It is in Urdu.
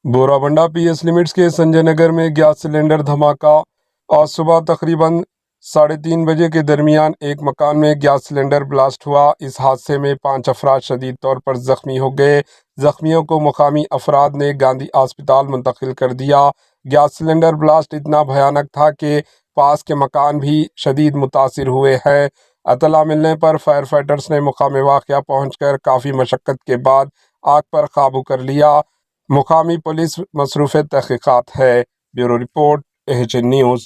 بورابنڈہ پی ایس لمٹس کے سنجے نگر میں گیس سلنڈر دھماکہ۔ آج صبح تقریباً 3:30 بجے کے درمیان ایک مکان میں گیس سلنڈر بلاسٹ ہوا۔ اس حادثے میں 5 افراد شدید طور پر زخمی ہو گئے۔ زخمیوں کو مقامی افراد نے گاندھی اسپتال منتقل کر دیا۔ گیس سلنڈر بلاسٹ اتنا بھیانک تھا کہ پاس کے مکان بھی شدید متاثر ہوئے ہیں۔ اطلاع ملنے پر فائر فائٹرز نے مقام واقعہ پہنچ کر کافی مشقت کے بعد آگ پر قابو کر لیا۔ مقامی پولیس مصروف تحقیقات ہے۔ Bureau report AHN news.